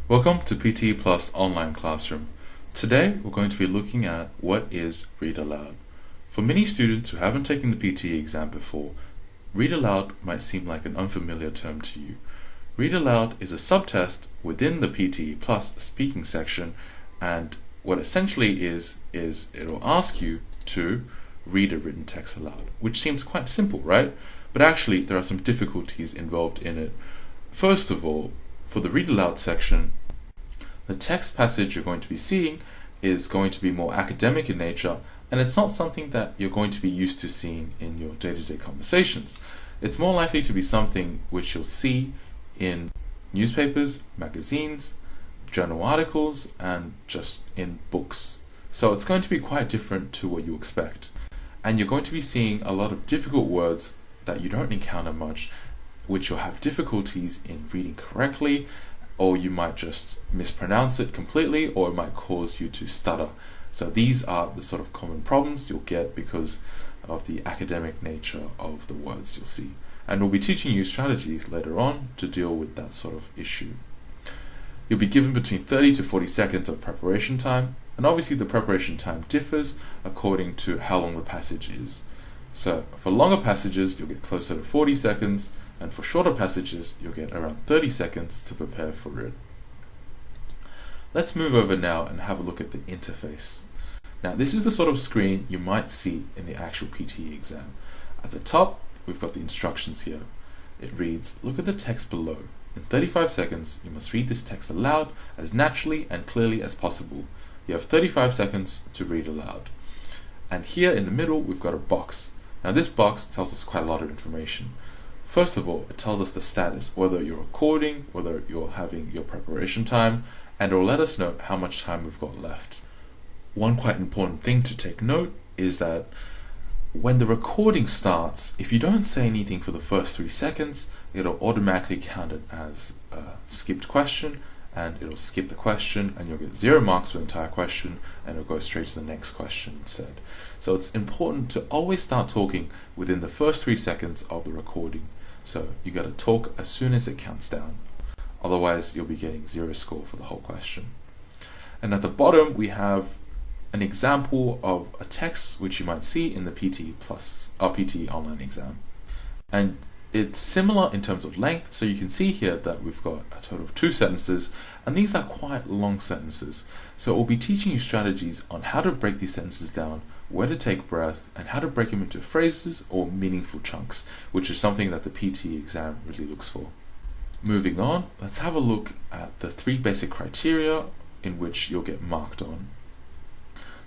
Welcome to PTE Plus Online Classroom. Today we're going to be looking at what is Read Aloud. For many students who haven't taken the PTE exam before, Read Aloud might seem like an unfamiliar term to you. Read Aloud is a subtest within the PTE Plus speaking section, and what essentially is it'll ask you to read a written text aloud, which seems quite simple, right? But actually there are some difficulties involved in it. First of all, for the Read Aloud section, the text passage you're going to be seeing is going to be more academic in nature, and it's not something that you're going to be used to seeing in your day-to-day conversations. It's more likely to be something which you'll see in newspapers, magazines, journal articles, and just in books. So it's going to be quite different to what you expect. And you're going to be seeing a lot of difficult words that you don't encounter much, which you'll have difficulties in reading correctly, or you might just mispronounce it completely, or it might cause you to stutter. So these are the sort of common problems you'll get because of the academic nature of the words you'll see. And we'll be teaching you strategies later on to deal with that sort of issue. You'll be given between 30 to 40 seconds of preparation time, and obviously the preparation time differs according to how long the passage is. So for longer passages, you'll get closer to 40 seconds, and for shorter passages, you'll get around 30 seconds to prepare for it. Let's move over now and have a look at the interface. Now, this is the sort of screen you might see in the actual PTE exam. At the top, we've got the instructions here. It reads, look at the text below. In 35 seconds, you must read this text aloud as naturally and clearly as possible. You have 35 seconds to read aloud. And here in the middle, we've got a box. Now, this box tells us quite a lot of information. First of all, it tells us the status, whether you're recording, whether you're having your preparation time, and it will let us know how much time we've got left. One quite important thing to take note is that when the recording starts, if you don't say anything for the first 3 seconds, it'll automatically count it as a skipped question, and it'll skip the question, and you'll get 0 marks for the entire question, and it'll go straight to the next question instead. So it's important to always start talking within the first 3 seconds of the recording. So you got to talk as soon as it counts down. Otherwise, you'll be getting 0 score for the whole question. And at the bottom, we have an example of a text which you might see in the PTE Plus or PTE online exam. And it's similar in terms of length, so you can see here that we've got a total of 2 sentences, and these are quite long sentences. So we'll be teaching you strategies on how to break these sentences down, where to take breath, and how to break them into phrases or meaningful chunks, which is something that the PTE exam really looks for. Moving on, let's have a look at the 3 basic criteria in which you'll get marked on.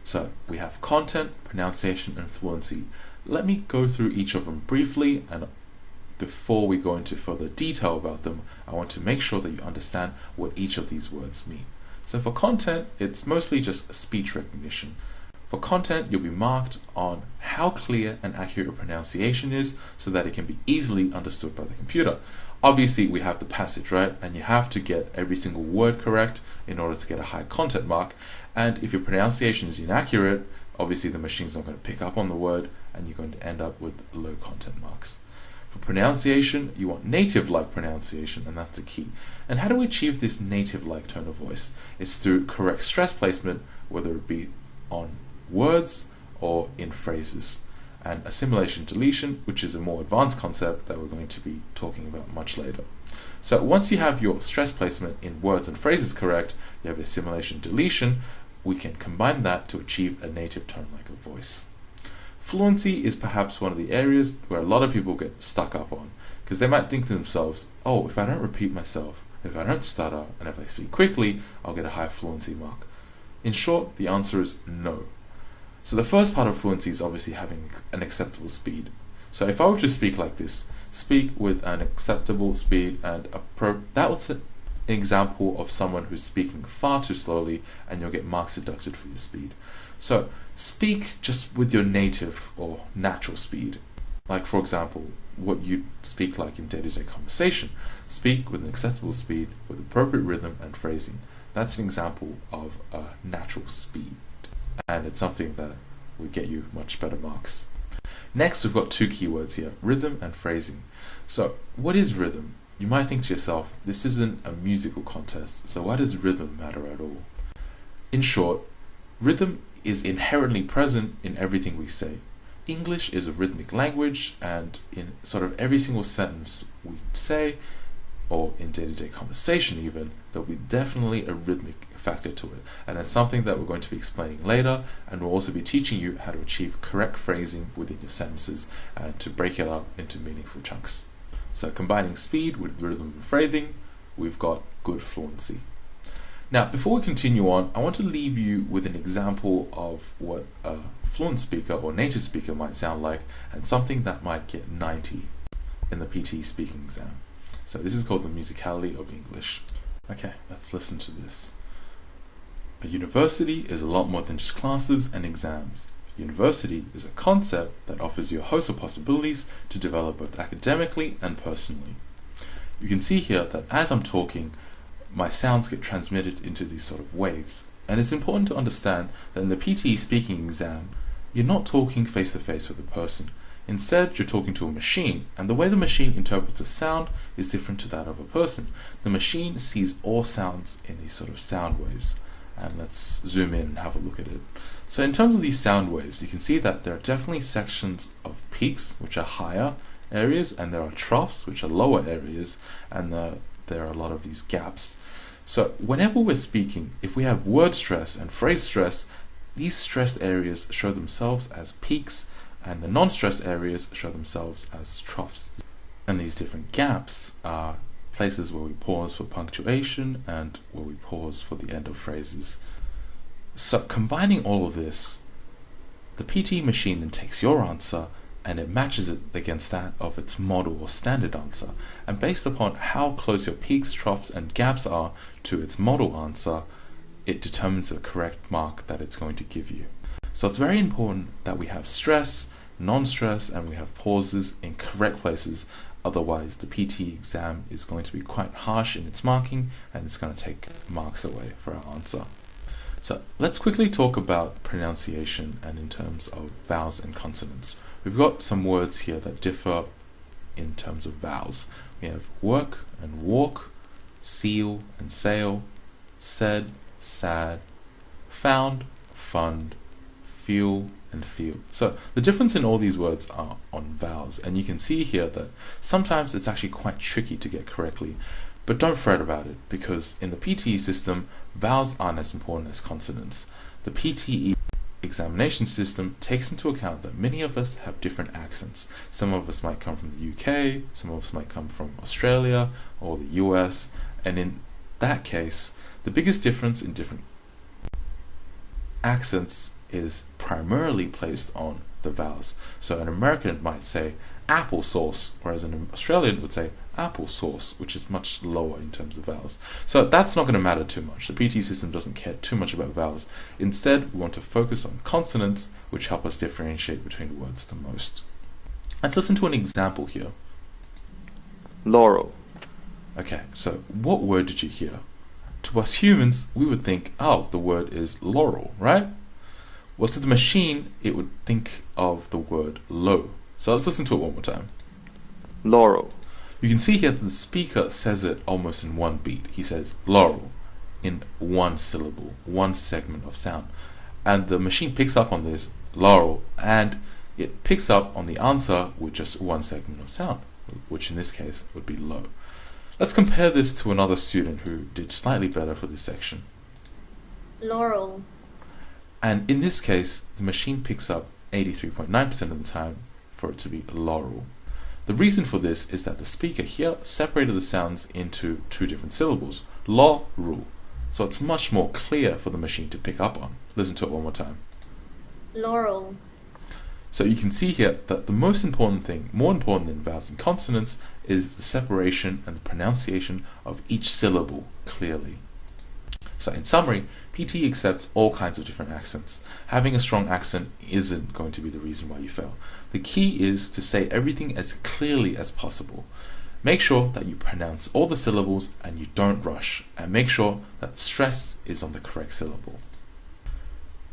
So we have content, pronunciation, and fluency. Let me go through each of them briefly, and before we go into further detail about them, I want to make sure that you understand what each of these words mean. So for content, it's mostly just speech recognition. For content, you'll be marked on how clear and accurate your pronunciation is so that it can be easily understood by the computer. Obviously, we have the passage, right? And you have to get every single word correct in order to get a high content mark. And if your pronunciation is inaccurate, obviously the machine's not going to pick up on the word, and you're going to end up with low content marks. For pronunciation, you want native-like pronunciation, and that's a key. And how do we achieve this native-like tone of voice? It's through correct stress placement, whether it be on words or in phrases, and assimilation deletion, which is a more advanced concept that we're going to be talking about much later. So once you have your stress placement in words and phrases correct, you have assimilation deletion, we can combine that to achieve a native tone like a voice. Fluency is perhaps one of the areas where a lot of people get stuck up on, because they might think to themselves, oh, if I don't repeat myself, if I don't stutter, and if I speak quickly, I'll get a high fluency mark. In short, the answer is no. So the first part of fluency is obviously having an acceptable speed. So if I were to speak like this, speak with an acceptable speed, and that was an example of someone who's speaking far too slowly, and you'll get marks deducted for your speed. So speak just with your native or natural speed. Like, for example, what you speak like in day-to-day conversation. Speak with an acceptable speed with appropriate rhythm and phrasing. That's an example of a natural speed, and it's something that will get you much better marks. Next, we've got 2 keywords here, rhythm and phrasing. So what is rhythm? you might think to yourself, this isn't a musical contest, so why does rhythm matter at all? In short, rhythm is inherently present in everything we say. English is a rhythmic language, and in sort of every single sentence we say, or in day-to-day conversation even, there'll be definitely a rhythmic factor to it. And it's something that we're going to be explaining later, and we'll also be teaching you how to achieve correct phrasing within your sentences and to break it up into meaningful chunks. So combining speed with rhythm and phrasing, we've got good fluency. Now, before we continue on, I want to leave you with an example of what a fluent speaker or native speaker might sound like, and something that might get 90 in the PTE speaking exam. So this is called the musicality of English. Okay, let's listen to this. A university is a lot more than just classes and exams. University is a concept that offers you a host of possibilities to develop both academically and personally. You can see here that as I'm talking, my sounds get transmitted into these sort of waves. And it's important to understand that in the PTE speaking exam, you're not talking face to face with a person. Instead, you're talking to a machine, and the way the machine interprets a sound is different to that of a person. The machine sees all sounds in these sort of sound waves. And let's zoom in and have a look at it. So in terms of these sound waves, you can see that there are definitely sections of peaks, which are higher areas, and there are troughs, which are lower areas, and there are a lot of these gaps. So whenever we're speaking, if we have word stress and phrase stress, these stressed areas show themselves as peaks, and the non-stressed areas show themselves as troughs. And these different gaps are places where we pause for punctuation and where we pause for the end of phrases. So combining all of this, the PTE machine then takes your answer and it matches it against that of its model or standard answer. And based upon how close your peaks, troughs, and gaps are to its model answer, it determines the correct mark that it's going to give you. So it's very important that we have stress, non-stress, and we have pauses in correct places. Otherwise, the PTE exam is going to be quite harsh in its marking, and it's going to take marks away for our answer. So let's quickly talk about pronunciation and in terms of vowels and consonants. We've got some words here that differ in terms of vowels. We have work and walk, seal and sail, said, sad, found, fund, fuel, and feel. So the difference in all these words are on vowels, and you can see here that sometimes it's actually quite tricky to get correctly, but don't fret about it, because in the PTE system, vowels aren't as important as consonants. The PTE examination system takes into account that many of us have different accents. Some of us might come from the UK, some of us might come from Australia or the US, and in that case, the biggest difference in different accents is primarily placed on the vowels. So an American might say applesauce, whereas an Australian would say applesauce, which is much lower in terms of vowels. So that's not going to matter too much. The PTE system doesn't care too much about vowels. Instead, we want to focus on consonants, which help us differentiate between words the most. Let's listen to an example here. Laurel. Okay, so what word did you hear? To us humans, we would think, oh, the word is laurel, right? Well, to the machine, it would think of the word low. So let's listen to it one more time. Laurel. You can see here that the speaker says it almost in one beat. He says laurel in one syllable, one segment of sound. And the machine picks up on this, laurel, and it picks up on the answer with just one segment of sound, which in this case would be low. Let's compare this to another student who did slightly better for this section. Laurel. And in this case, the machine picks up 83.9% of the time for it to be laurel. The reason for this is that the speaker here separated the sounds into two different syllables, law-rule. So it's much more clear for the machine to pick up on. Listen to it one more time. Laurel. So you can see here that the most important thing, more important than vowels and consonants, is the separation and the pronunciation of each syllable clearly. So in summary, PTE accepts all kinds of different accents. Having a strong accent isn't going to be the reason why you fail. The key is to say everything as clearly as possible. Make sure that you pronounce all the syllables and you don't rush, and make sure that stress is on the correct syllable.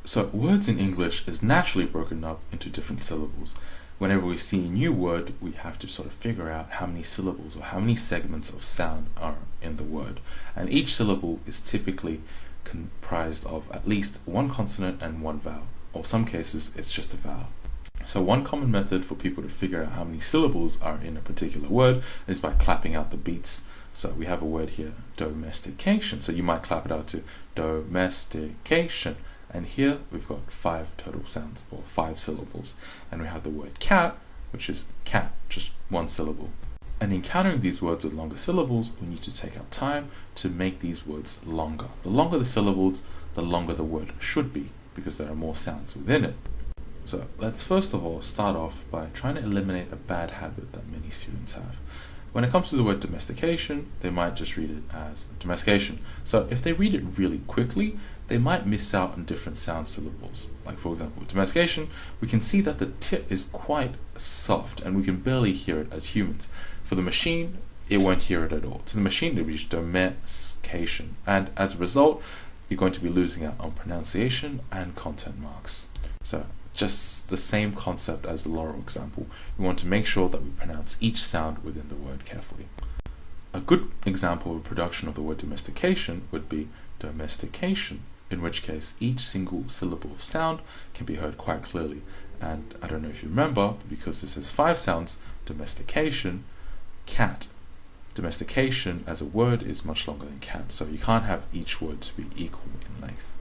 So words in English is naturally broken up into different syllables. Whenever we see a new word, we have to sort of figure out how many syllables or how many segments of sound are in the word. And each syllable is typically comprised of at least one consonant and one vowel, or some cases it's just a vowel. So one common method for people to figure out how many syllables are in a particular word is by clapping out the beats. So we have a word here, domestication. So you might clap it out to domestication. And here we've got 5 total sounds, or 5 syllables. And we have the word cat, which is cat, just 1 syllable. And encountering these words with longer syllables, we need to take our time to make these words longer. The longer the syllables, the longer the word should be, because there are more sounds within it. So let's first of all start off by trying to eliminate a bad habit that many students have. When it comes to the word domestication, they might just read it as domestication. So if they read it really quickly, they might miss out on different sound syllables. Like for example, with domestication, we can see that the tip is quite soft and we can barely hear it as humans. For the machine, it won't hear it at all. So the machine will reach domestication. And as a result, you're going to be losing out on pronunciation and content marks. So just the same concept as the Laurel example. We want to make sure that we pronounce each sound within the word carefully. A good example of a production of the word domestication would be domestication, in which case each single syllable of sound can be heard quite clearly. And I don't know if you remember, but because this has 5 sounds, domestication, cat. Domestication as a word is much longer than cat, so you can't have each word to be equal in length.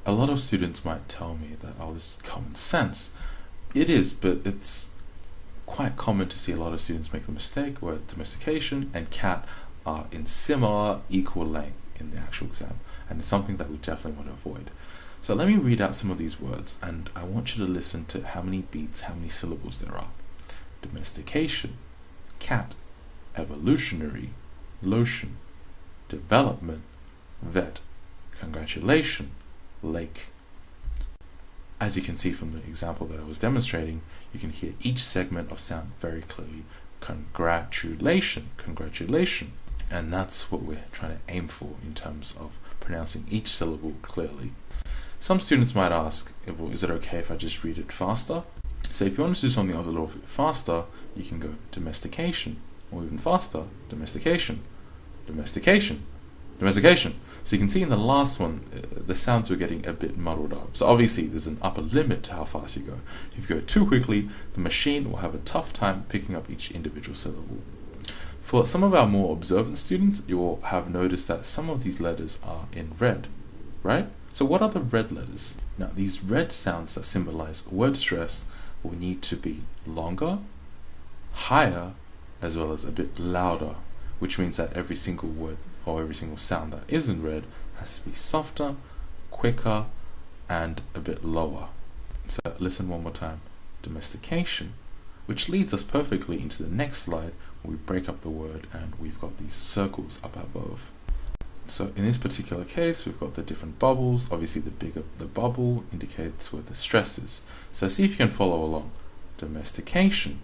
A lot of students might tell me that, oh, this is common sense. It is, but it's quite common to see a lot of students make the mistake where domestication and cat are in similar, equal length in the actual exam, and it's something that we definitely want to avoid. So let me read out some of these words, and I want you to listen to how many beats, how many syllables there are. Domestication, cat, evolutionary, lotion, development, vet, congratulation, lake. As you can see from the example that I was demonstrating, you can hear each segment of sound very clearly. Congratulation, congratulation. And that's what we're trying to aim for in terms of pronouncing each syllable clearly. Some students might ask, well, is it okay if I just read it faster? So if you want to do something else a little bit faster, you can go domestication, or even faster, domestication, domestication, domestication. So you can see in the last one, the sounds were getting a bit muddled up. So obviously there's an upper limit to how fast you go. If you go too quickly, the machine will have a tough time picking up each individual syllable. For some of our more observant students, you will have noticed that some of these letters are in red, right? So what are the red letters? Now these red sounds that symbolize word stress will need to be longer, higher, as well as a bit louder, which means that every single word or every single sound that is in red has to be softer, quicker, and a bit lower. So listen one more time. Domestication, which leads us perfectly into the next slide where we break up the word and we've got these circles up above. So in this particular case, we've got the different bubbles. Obviously the bigger the bubble indicates where the stress is. So see if you can follow along. Domestication,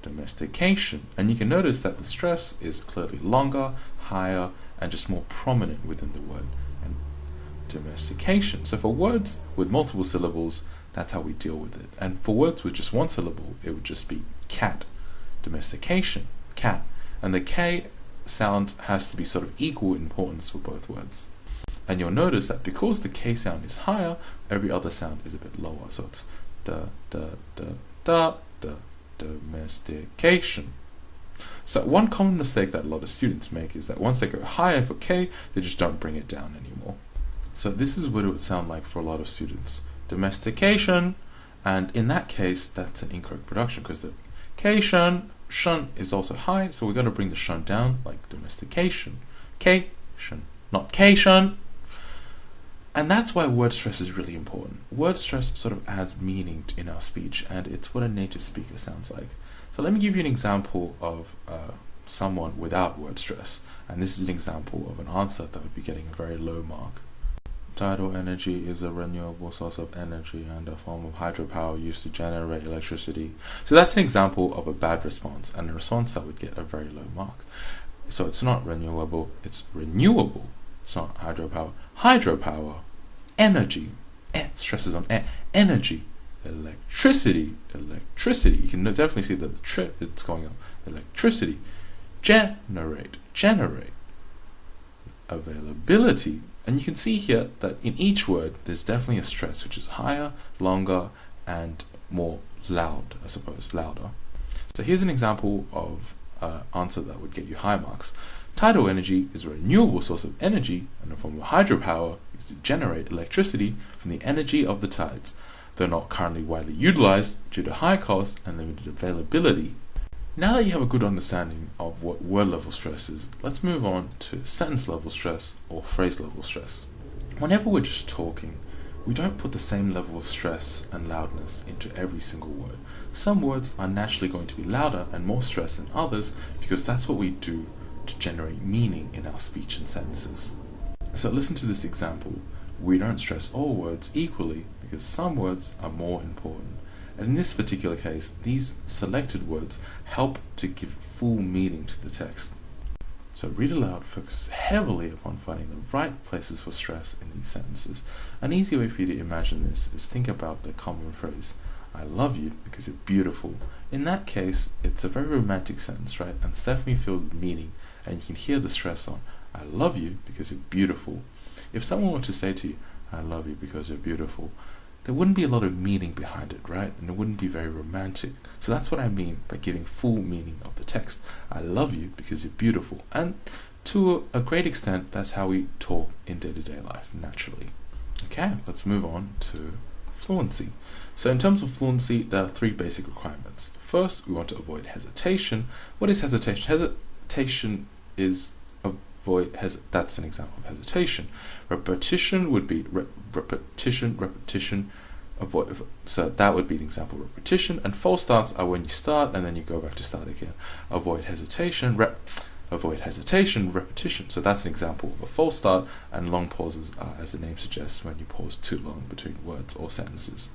domestication, and you can notice that the stress is clearly longer, higher, and just more prominent within the word. And domestication. So for words with multiple syllables, that's how we deal with it. And for words with just one syllable, it would just be cat. Domestication, cat. And the K sound has to be sort of equal importance for both words. And you'll notice that because the K sound is higher, every other sound is a bit lower. So it's domestication. So one common mistake that a lot of students make is that once they go higher for K, they just don't bring it down anymore. So this is what it would sound like for a lot of students. Domestication, and in that case, that's an incorrect production because the K-shun, shun is also high, so we're going to bring the shun down like domestication. K-shun, not K-shun. And that's why word stress is really important. Word stress sort of adds meaning in our speech, and it's what a native speaker sounds like. So let me give you an example of someone without word stress. And this is an example of an answer that would be getting a very low mark. Tidal energy is a renewable source of energy and a form of hydropower used to generate electricity. So that's an example of a bad response, and a response that would get a very low mark. So it's not renewable, it's renewable. It's not hydropower. Hydropower, energy. stresses on energy, electricity, you can definitely see that the it's going up, electricity, generate, availability, and you can see here that in each word there's definitely a stress which is higher, longer, and more loud, I suppose, louder. So here's an example of an answer that would get you high marks. Tidal energy is a renewable source of energy and a form of hydropower used to generate electricity from the energy of the tides. They're not currently widely utilized due to high cost and limited availability. Now that you have a good understanding of what word level stress is, let's move on to sentence level stress or phrase level stress. Whenever we're just talking, we don't put the same level of stress and loudness into every single word. Some words are naturally going to be louder and more stress than others because that's what we do to generate meaning in our speech and sentences. So listen to this example. We don't stress all words equally because some words are more important. And in this particular case, these selected words help to give full meaning to the text. So Read Aloud focuses heavily upon finding the right places for stress in these sentences. An easy way for you to imagine this is think about the common phrase, I love you because you're beautiful. In that case, it's a very romantic sentence, right? And it's definitely filled with meaning, and you can hear the stress on, I love you because you're beautiful. If someone were to say to you, I love you because you're beautiful, there wouldn't be a lot of meaning behind it, right? And it wouldn't be very romantic. So that's what I mean by giving full meaning of the text. I love you because you're beautiful. And to a great extent, that's how we talk in day-to-day life, naturally. Okay, let's move on to fluency. So in terms of fluency, there are three basic requirements. First, we want to avoid hesitation. What is hesitation? Hesitation is that's an example of hesitation. Repetition would be repetition. So that would be an example of repetition. And false starts are when you start and then you go back to start again. Avoid hesitation, repetition. So that's an example of a false start, and long pauses are, as the name suggests, when you pause too long between words or sentences.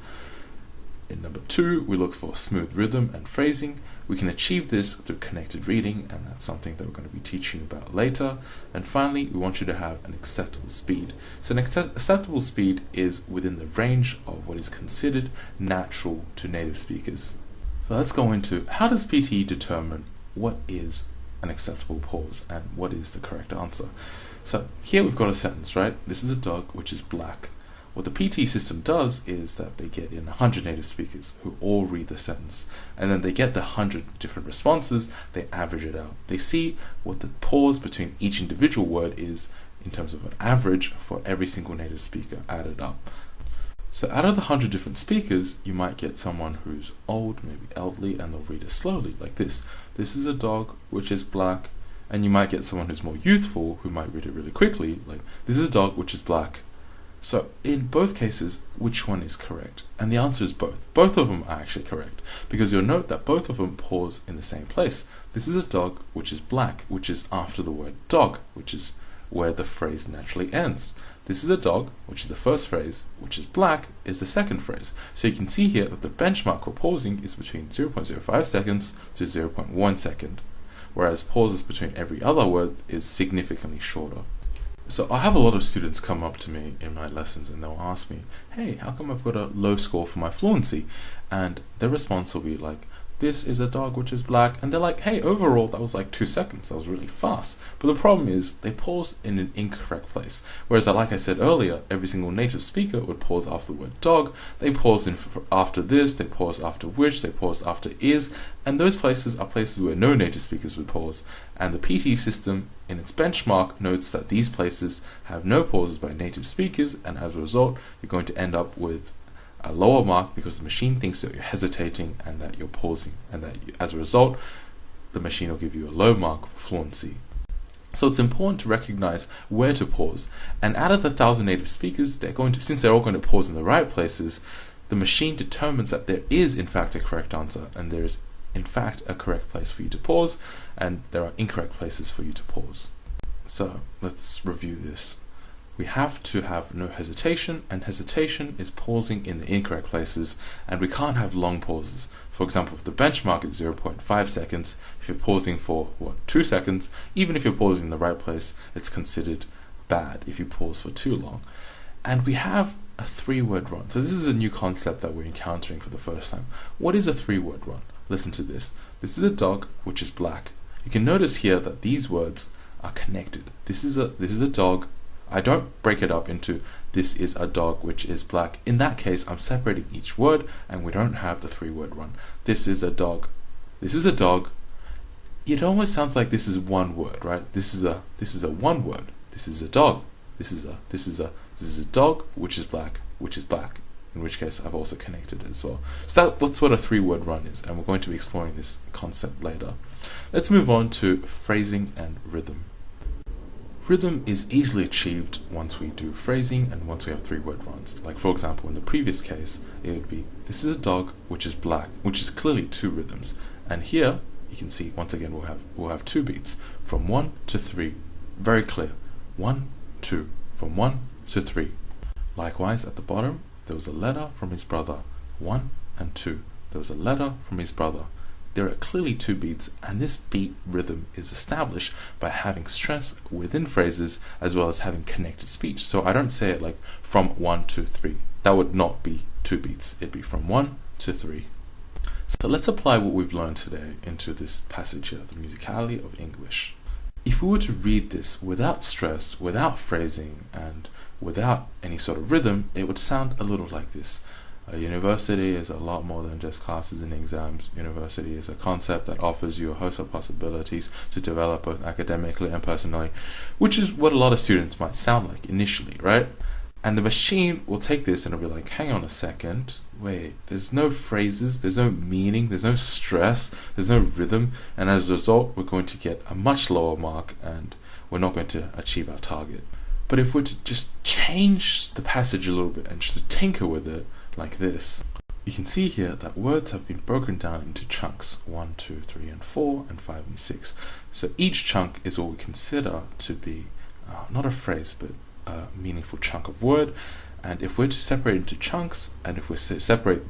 In number 2, we look for smooth rhythm and phrasing. We can achieve this through connected reading, and that's something that we're going to be teaching about later. And finally, we want you to have an acceptable speed. So an acceptable speed is within the range of what is considered natural to native speakers. So let's go into how does PTE determine what is an acceptable pause and what is the correct answer. So here we've got a sentence, right? This is a dog which is black. What the PTE system does is that they get in 100 native speakers who all read the sentence, and then they get the 100 different responses, they average it out. They see what the pause between each individual word is in terms of an average for every single native speaker added up. So out of the 100 different speakers, you might get someone who's old, maybe elderly, and they'll read it slowly, like this. This is a dog which is black. And you might get someone who's more youthful who might read it really quickly, like this is a dog which is black. So in both cases, which one is correct? And the answer is both. Both of them are actually correct, because you'll note that both of them pause in the same place. This is a dog which is black, which is after the word dog, which is where the phrase naturally ends. This is a dog, which is the first phrase, which is black, is the second phrase. So you can see here that the benchmark for pausing is between 0.05 seconds to 0.1 second, whereas pauses between every other word is significantly shorter. So I have a lot of students come up to me in my lessons and they'll ask me, hey, how come I've got a low score for my fluency? And their response will be like, this is a dog which is black. And they're like, hey, overall that was like 2 seconds. That was really fast. But the problem is they pause in an incorrect place. Whereas like I said earlier, every single native speaker would pause after the word dog. They pause after this, they pause after which, they pause after is. And those places are places where no native speakers would pause. And the PTE system in its benchmark notes that these places have no pauses by native speakers, and as a result, you're going to end up with a lower mark because the machine thinks that you're hesitating and that you're pausing, and that as a result, the machine will give you a low mark for fluency. So it's important to recognize where to pause. And out of the 1,000 native speakers, since they're all going to pause in the right places, the machine determines that there is in fact a correct answer, and there is in fact a correct place for you to pause, and there are incorrect places for you to pause. So let's review this. We have to have no hesitation, and hesitation is pausing in the incorrect places, and we can't have long pauses. For example, if the benchmark is 0.5 seconds, if you're pausing for 2 seconds, even if you're pausing in the right place, it's considered bad if you pause for too long. And we have a 3-word run? So this is a new concept that we're encountering for the first time. What is a 3-word run? Listen to this. This is a dog, which is black. You can notice here that these words are connected. This is a dog. I don't break it up into this is a dog which is black. In that case, I'm separating each word and we don't have the 3-word run. This is a dog. This is a dog. It almost sounds like this is one word, right? This is a one word. This is a dog. This is a dog which is black, in which case I've also connected it as well. So that's what a 3-word run is, and we're going to be exploring this concept later. Let's move on to phrasing and rhythm. Rhythm is easily achieved once we do phrasing and once we have 3-word runs. Like for example, in the previous case, it would be this is a dog which is black, which is clearly 2 rhythms. And here you can see once again we'll have 2 beats from 1 to 3. Very clear. 1, 2, from 1 to 3. Likewise at the bottom there was a letter from his brother. 1 and 2. There was a letter from his brother. There are clearly 2 beats, and this beat rhythm is established by having stress within phrases as well as having connected speech. So I don't say it like from 1 to 3. That would not be 2 beats. It'd be from 1 to 3. So let's apply what we've learned today into this passage here, the musicality of English. If we were to read this without stress, without phrasing, and without any sort of rhythm, it would sound a little like this. A university is a lot more than just classes and exams. University is a concept that offers you a host of possibilities to develop both academically and personally, which is what a lot of students might sound like initially, right? And the machine will take this and it'll be like, hang on a second, wait, there's no phrases, there's no meaning, there's no stress, there's no rhythm, and as a result, we're going to get a much lower mark and we're not going to achieve our target. But if we're to just change the passage a little bit and just tinker with it, like this, you can see here that words have been broken down into chunks 1, 2, 3, and 4, and 5 and 6. So each chunk is what we consider to be not a phrase but a meaningful chunk of word. And if we're to separate into chunks, and if we separate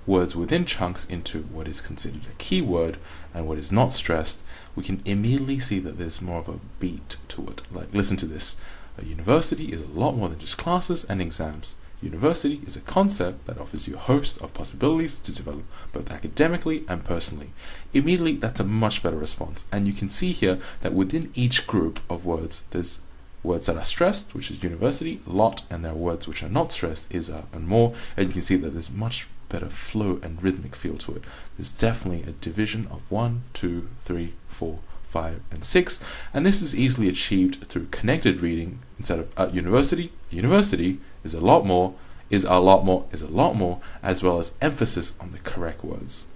words within chunks into what is considered a key word and what is not stressed, we can immediately see that there's more of a beat to it. Like, listen to this. A university is a lot more than just classes and exams. University is a concept that offers you a host of possibilities to develop both academically and personally. Immediately, that's a much better response. And you can see here that within each group of words, there's words that are stressed, which is university, lot, and there are words which are not stressed, is, and more. And you can see that there's much better flow and rhythmic feel to it. There's definitely a division of 1, 2, 3, 4, 5, and 6. And this is easily achieved through connected reading instead of university. University is a lot more, is a lot more, is a lot more, as well as emphasis on the correct words.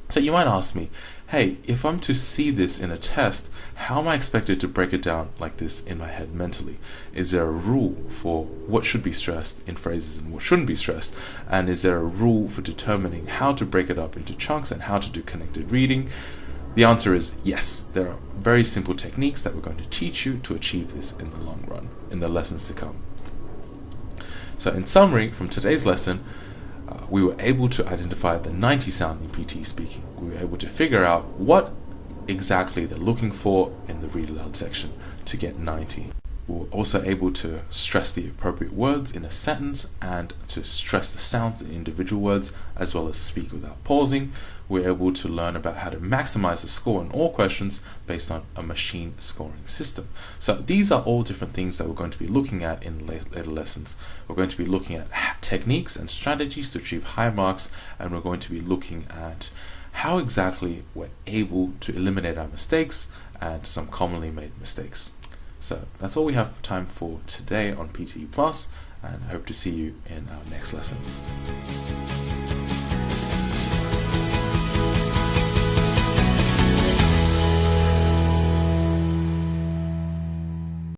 So you might ask me, hey, if I'm to see this in a test, how am I expected to break it down like this in my head mentally? Is there a rule for what should be stressed in phrases and what shouldn't be stressed? And is there a rule for determining how to break it up into chunks and how to do connected reading? The answer is yes. There are very simple techniques that we're going to teach you to achieve this in the long run, in the lessons to come. So in summary, from today's lesson, we were able to identify the 90 sound in PTE speaking. We were able to figure out what exactly they're looking for in the read aloud section to get 90. We were also able to stress the appropriate words in a sentence and to stress the sounds in individual words, as well as speak without pausing. We were able to learn about how to maximize the score in all questions based on a machine scoring system. So these are all different things that we're going to be looking at in later lessons. We're going to be looking at techniques and strategies to achieve high marks, and we're going to be looking at how exactly we're able to eliminate our mistakes and some commonly made mistakes. So that's all we have time for today on PTE Plus, and I hope to see you in our next lesson.